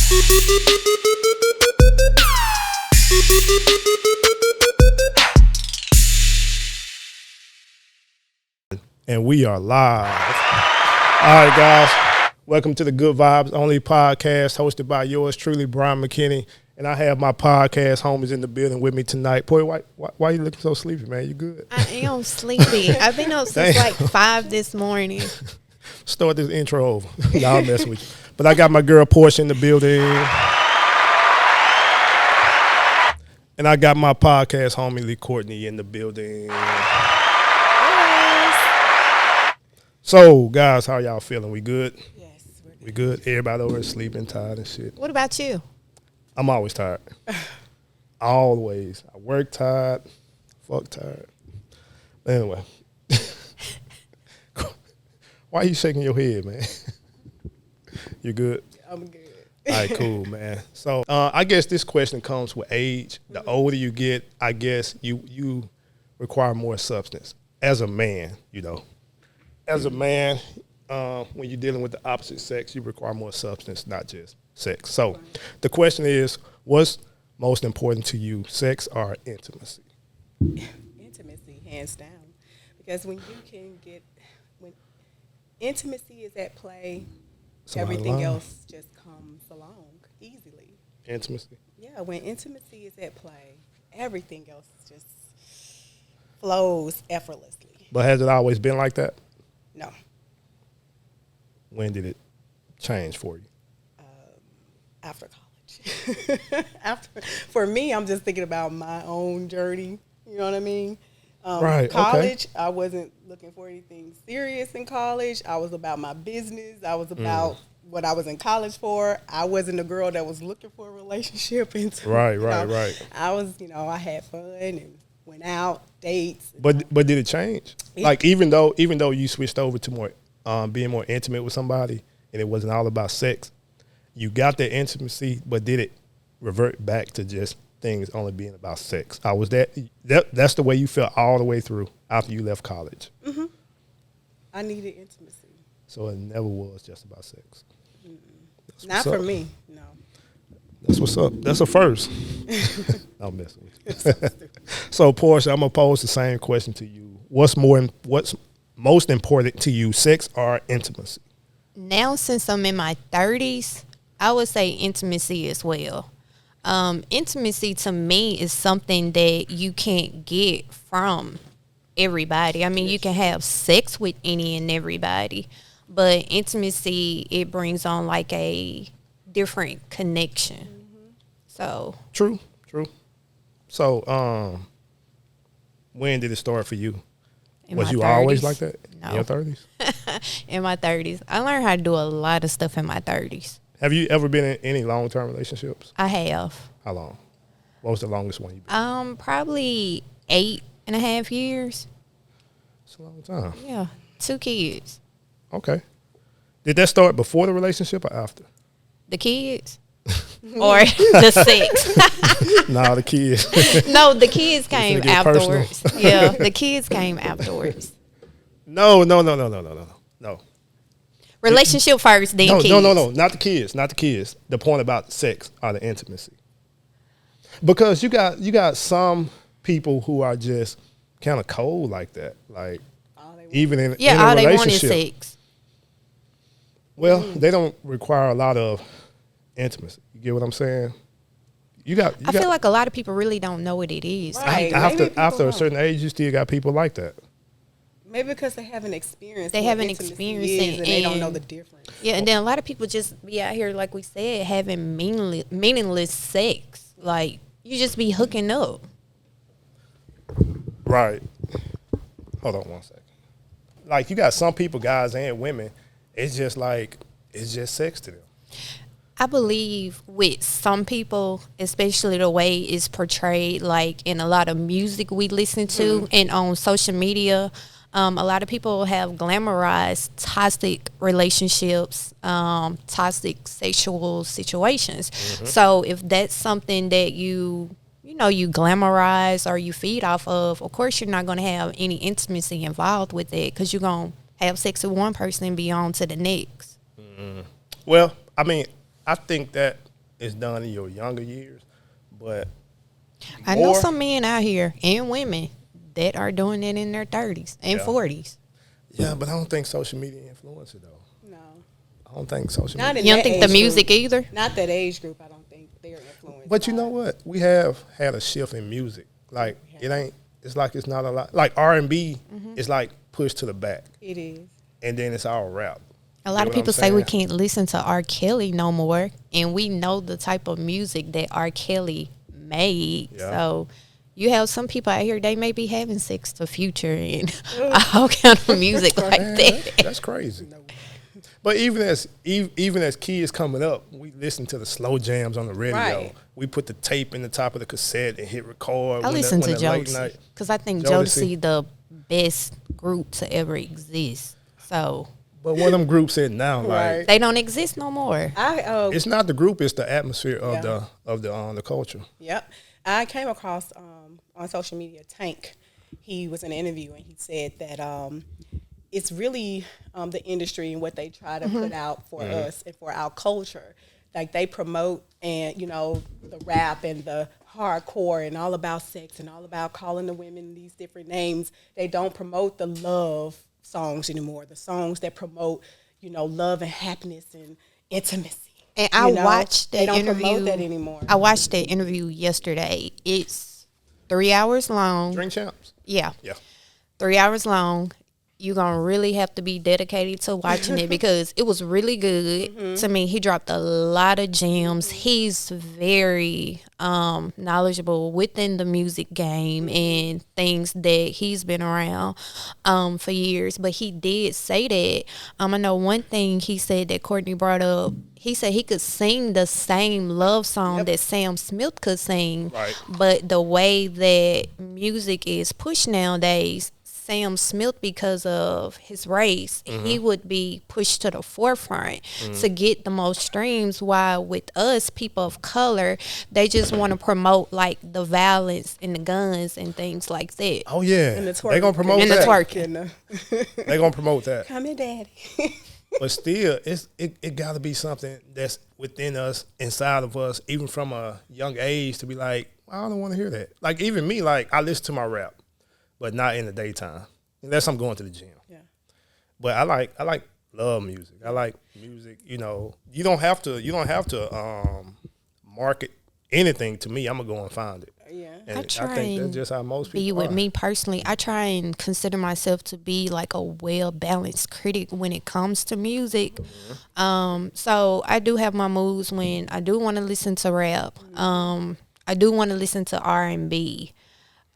And we are live. All right, guys. Welcome to the Good Vibez Only Podcast, hosted by yours truly, Brian McKinney. And I have my podcast homies in the building with me tonight. Boy, why you looking so sleepy, man? You good? I am sleepy. I've been up since like 5 this morning. Start this intro over. Nah, I'll mess with you. But I got my girl Portia in the building. And I got my podcast homie Lee Courtney in the building. So, guys, how y'all feeling? We good? Yes, we're good. We good? Everybody over here sleeping, tired and shit. What about you? I'm always tired. Always. I work tired. Fuck tired. But anyway. Why are you shaking your head, man? You good? I'm good. All right, cool, man. So, I guess this question comes with age. The older you get, I guess you require more substance. As a man, you know. As a man, when you're dealing with the opposite sex, you require more substance, not just sex. So the question is, what's most important to you, sex or intimacy? Intimacy, hands down. Because when intimacy is at play, everything else just comes along easily. Intimacy? Yeah, when intimacy is at play, everything else just flows effortlessly. But has it always been like that? No. When did it change for you? After college. For me, I'm just thinking about my own journey. You know what I mean? Right. College, okay. I wasn't looking for anything serious in college. I was about my business. I was about what I was in college for. I wasn't a girl that was looking for a relationship. Right. I was, I had fun and went out, dates. But did it change? Like even though you switched over to more being more intimate with somebody and it wasn't all about sex, you got that intimacy, but did it revert back to just things only being about sex? Was that's the way you felt all the way through after you left college? Mm-hmm. I needed intimacy. So it never was just about sex. Not for me, no. That's what's up. That's a first. I'm messing with you. So, Portia, I'm going to pose the same question to you. What's most important to you, sex or intimacy? Now, since I'm in my 30s, I would say intimacy as well. Intimacy to me is something that you can't get from everybody. I mean, you can have sex with any and everybody, but intimacy, it brings on like a different connection. Mm-hmm. So True. So, when did it start for you? Was you 30s. Always like that? No. In your 30s? In my 30s. I learned how to do a lot of stuff in my 30s. Have you ever been in any long-term relationships? I have. How long? What was the longest one you've been? Probably 8.5 years. It's a long time. Yeah, 2 kids. Okay. Did that start before the relationship or after? The kids? Or the sex? Nah, the kids. No, the kids came afterwards. Yeah, the kids came afterwards. No. Relationship first, then kids. No, not the kids. The point about sex or the intimacy. Because you got some people who are just kind of cold like that. Like, even in a relationship. All they want is sex. Well, they don't require a lot of intimacy. You get what I'm saying? I feel like a lot of people really don't know what it is. Right. After a certain age, you still got people like that. Maybe because they haven't experienced They what haven't intimacy experienced is it, and they don't know the difference. Yeah, and then a lot of people just be out here, like we said, having meaningless sex. Like, you just be hooking up. Right. Hold on one second. Like, you got some people, guys and women, it's just sex to them. I believe with some people, especially the way it's portrayed, like in a lot of music we listen to and on social media, a lot of people have glamorized toxic relationships, toxic sexual situations. Mm-hmm. So if that's something that you glamorize or you feed off of course you're not going to have any intimacy involved with it because you're going to have sex with one person and be on to the next. Mm-hmm. Well, I mean, I think that it's done in your younger years, but I know some men out here and women that are doing it in their 30s and 40s. Yeah, but I don't think social media influence it though. No. I don't think social Not media. in You don't that think the age music group. either? Not that age group. I don't think they're influenced. But you know what? We have had a shift in music. Like it ain't. It's like it's not a lot. Like R&B is like pushed to the back, It is. and then it's all rap. A lot of people say we can't listen to R. Kelly no more, and we know the type of music that R. Kelly made. Yeah. So you have some people out here, they may be having sex to Future and all kind of music like that. That's crazy. But even as kids coming up, we listen to the slow jams on the radio. Right. We put the tape in the top of the cassette and hit record. I listen to late Jodeci night. because I think Jodeci. Jodeci the best group to ever exist. So But one of them groups in now, like Right. they don't exist no more. it's not the group, it's the atmosphere of Yeah. the culture. Yep. I came across on social media Tank. He was in an interview and he said that it's really the industry and what they try to put out for us and for our culture. Like they promote and the rap and the hardcore and all about sex and all about calling the women these different names. They don't promote the love songs anymore. The songs that promote love and happiness and intimacy. And I watched that they don't interview. promote that anymore. I watched that interview yesterday. It's 3 hours long. Drink champs. Yeah. Yeah. 3 hours long. You're going to really have to be dedicated to watching it because it was really good. To me, he dropped a lot of gems. He's very knowledgeable within the music game and things that he's been around for years. But he did say that. I know one thing he said that Courtney brought up. He said he could sing the same love song that Sam Smith could sing. Right. But the way that music is pushed nowadays, Sam Smith, because of his race, he would be pushed to the forefront to get the most streams, while with us, people of color, they just want to promote like the violence and the guns and things like that. Oh yeah. And the twerking. They gonna promote And the that. twerking. They gonna promote that. Come here, daddy. But still, it got to be something that's within us, inside of us, even from a young age, to be like, I don't want to hear that. Like even me, like I listen to my rap, but not in the daytime, unless I'm going to the gym. Yeah. But I like love music. I like music. You don't have to market anything to me. I'm gonna go and find it. Yeah. And I try think that's and just how most be people with are. me personally. I try and consider myself to be like a well-balanced critic when it comes to music. So I do have my moods when I do want to listen to rap. I do want to listen to R&B.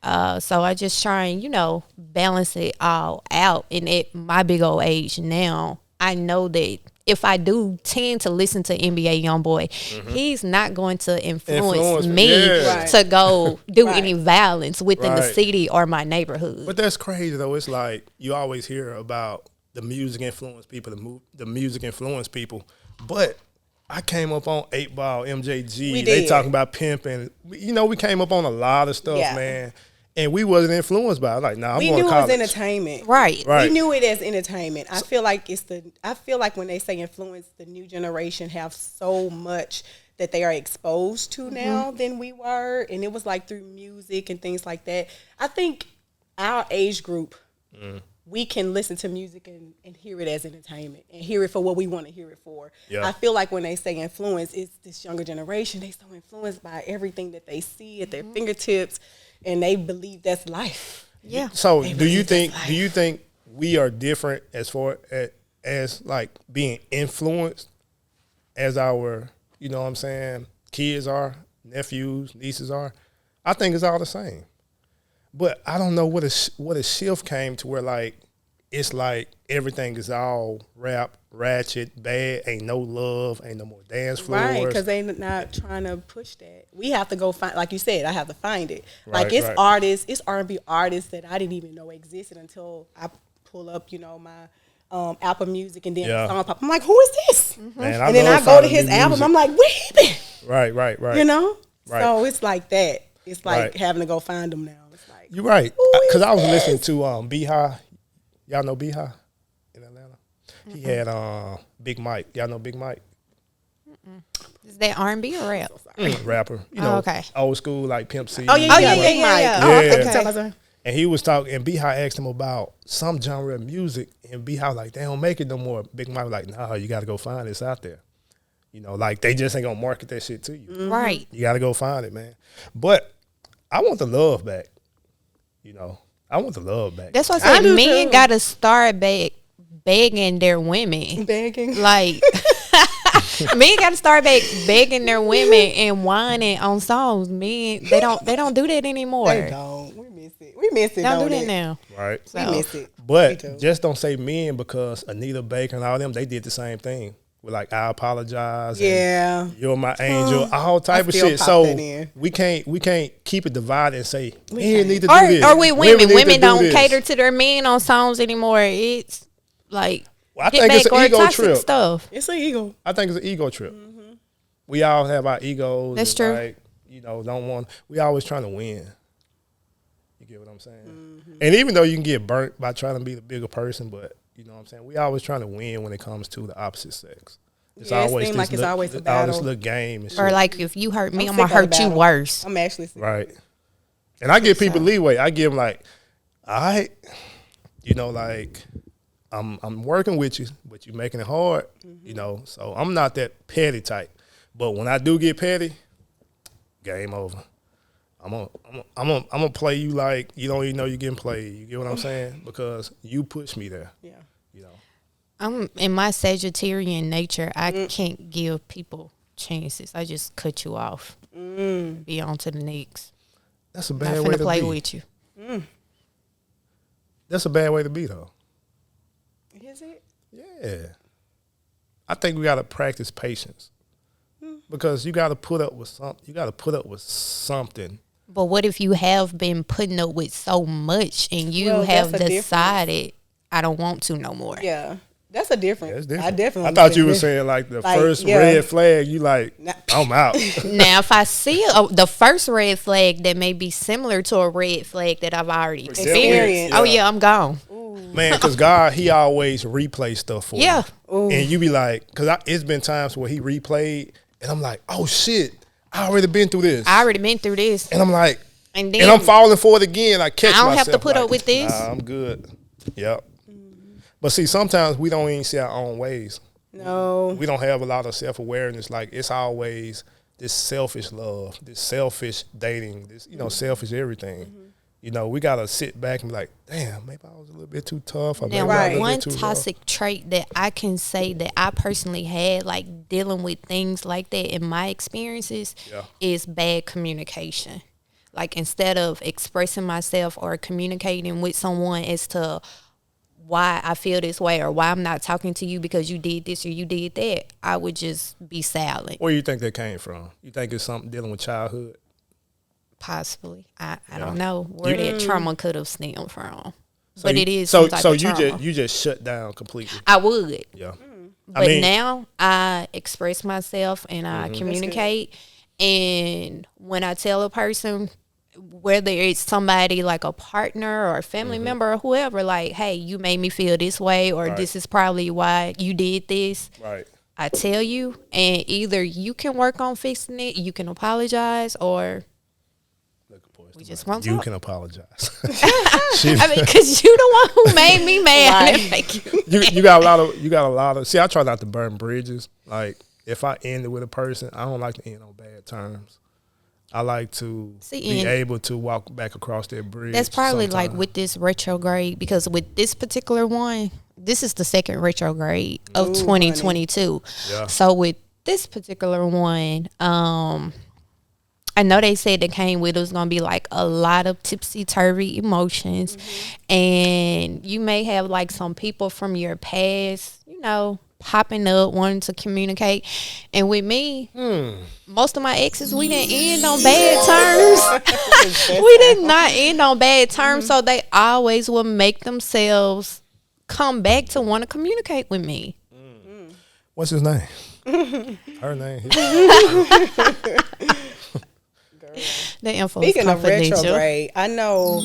So I just try and, balance it all out. And at my big old age now, I know that if I do tend to listen to NBA Youngboy, he's not going to influence me Right. to go do Right. any violence within the Right. city or my neighborhood. But that's crazy though. It's like you always hear about the music influence people, the music influence people. But I came up on 8 Ball, MJG. We They did. talking about pimping. We came up on a lot of stuff, Yeah. man. And we wasn't influenced by it. Like, nah, I'm We going knew to it was college. entertainment. Right. Right. We knew it as entertainment. I feel like when they say influence, the new generation have so much that they are exposed to now than we were. And it was like through music and things like that. I think our age group, we can listen to music and hear it as entertainment and hear it for what we want to hear it for. Yeah. I feel like when they say influence, it's this younger generation. They so influenced by everything that they see at their fingertips, and they believe that's life. Yeah. So They do you believe think that's we are different as far as like being influenced as our, kids are, nephews, nieces are? I think it's all the same. But I don't know what a shift came to where like it's like everything is all rap, ratchet, bad, ain't no love, ain't no more dance floors. Right, because they're not trying to push that. We have to go find, like you said, I have to find it. Like Right, it's right. artists, it's R&B artists that I didn't even know existed until I pull up, my Apple Music and then Yeah. the song pop. I'm like, who is this? Man, And then love I go to finding his new album. music. I'm like, where he been? Right. Right. So it's like that. It's like Right. having to go find them now. It's like, You're right. Who is Because I was this? listening to B-High. Y'all know B-High in Atlanta? He had Big Mike. Y'all know Big Mike? Is that R&B or rap? Rapper. You know, okay. old school like Pimp C. Oh yeah. Yeah. And he was talking, and B-High asked him about some genre of music, and B-High like, they don't make it no more. Big Mike was like, nah, you got to go find this out there. You know, like, they just ain't going to market that shit to you. Mm-hmm. Right. You got to go find it, man. But I want the love back. You know, I want the love back. That's what I said. Men got to start back begging their women. Begging? Like, men got to start back begging their women and whining on songs. Men, they don't do that anymore. They don't. We miss it. Don't do that now. Right. We miss it. But just don't say men, because Anita Baker and all them, they did the same thing. With like, I apologize. Yeah. And you're my angel. All type of shit. So we can't keep it divided and say men need to do this. Or with women don't cater to their men on songs anymore. It's like, well, I think it's an ego trip. Stuff. It's an ego. I think it's an ego trip. Mm-hmm. We all have our egos. That's true. Like, you know, we always trying to win. You get what I'm saying? Mm-hmm. And even though you can get burnt by trying to be the bigger person, but you know what I'm saying? We always trying to win when it comes to the opposite sex. It's always it seems like it's always a battle. All this little game and shit. Or like, if you hurt me, I'm going to hurt you worse. I'm actually sick. Right. And I give people leeway. I give them like, all right, you know, like, I'm working with you, but you're making it hard, you know. So I'm not that petty type. But when I do get petty, game over. I'm gonna play you like you don't even know you're getting played. You get what I'm saying? Because you pushed me there. Yeah. You know. I'm in my Sagittarian nature. I can't give people chances. I just cut you off. Be on to the next. That's a bad way to play be. with you. That's a bad way to be, though. Is it? Yeah. I think we gotta practice patience. Because you gotta put up with something. You gotta put up with something. But what if you have been putting up with so much and you have decided I don't want to no more? Yeah. That's a difference. Yeah, it's different. I definitely. I thought you were saying like the first red flag. You like, I'm out. Now, if I see the first red flag that may be similar to a red flag that I've already experienced, I'm gone. Man, because God, he always replays stuff for you. Ooh. And you be like, because it's been times where he replayed, and I'm like, oh shit, I already been through this. And I'm like, and I'm falling for it again. I catch myself. I don't have to put up with this. Nah, I'm good. Yep. But see, sometimes we don't even see our own ways. No. We don't have a lot of self-awareness. Like, it's always this selfish love, this selfish dating, this, you know, selfish everything. You know, we got to sit back and be like, damn, maybe I was a little bit too tough. Or now, one toxic trait that I can say that I personally had, like dealing with things like that in my experiences, is bad communication. Like, instead of expressing myself or communicating with someone as to why I feel this way or why I'm not talking to you because you did this or you did that, I would just be silent. Where do you think that came from? You think it's something dealing with childhood? Possibly. I don't know where that trauma could have stemmed from. So but it is so some type of you just shut down completely. I would. Yeah. But now I express myself and I communicate, and when I tell a person, whether it's somebody like a partner or a family member or whoever, like, hey, you made me feel this way, or this is probably why you did this. Right. I tell you, and either you can work on fixing it, you can apologize, or we just won't talk. You can apologize. I mean, because you the one who made me mad. You got a lot of. See, I try not to burn bridges. Like, if I end it with a person, I don't like to end on bad terms. I like to be able to walk back across that bridge. That's probably like with this retrograde, because with this particular one, this is the second retrograde of 2022. Yeah. So with this particular one, I know they said that came with it was going to be like a lot of tipsy-turvy emotions. And you may have like some people from your past, you know, popping up, wanting to communicate. And with me, most of my exes, we didn't end on bad terms. We did not end on bad terms. So they always will make themselves come back to want to communicate with me. What's his name? Her name. The info Speaking is of retrograde, I know.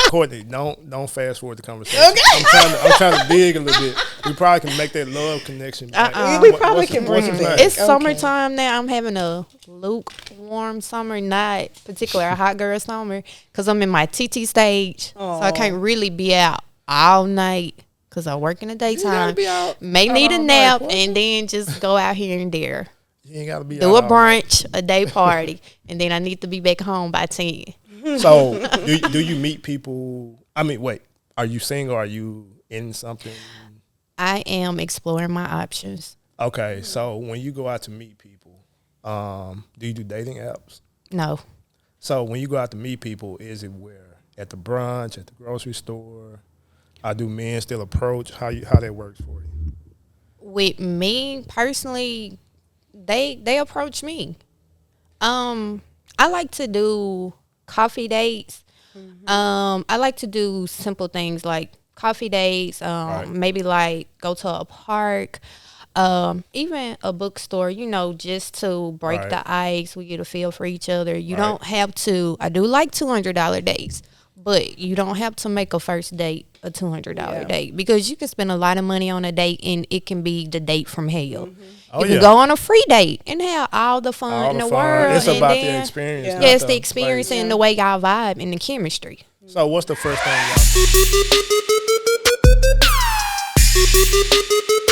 Courtney, don't fast forward the conversation. Okay. I'm trying to dig a little bit. We probably can make that love connection. We probably can bring it back. It's summertime now. I'm having a lukewarm summer, not particular a hot girl summer, because I'm in my TT stage, so I can't really be out all night because I work in the daytime. May need a nap and then just go out here and there. You ain't gotta be do a brunch, a day party, and then I need to be back home by 10. So, do you meet people? I mean, wait, are you single? Are you in something? I am exploring my options. Okay, so when you go out to meet people, do you do dating apps? No. So when you go out to meet people, is it where? At the brunch, at the grocery store? Do men still approach? How that works for you? With me personally, they approach me. I like to do coffee dates. I like to do simple things like coffee dates. Maybe like go to a park, even a bookstore. Just to break the ice. We get a feel for each other. You don't have to. I do like $200 dates, but you don't have to make a first date a $200 date, because you can spend a lot of money on a date and it can be the date from hell. You can go on a free date and have all the fun in the world. It's about the experience. Yeah, it's the experience and the way y'all vibe and the chemistry. So what's the first thing y'all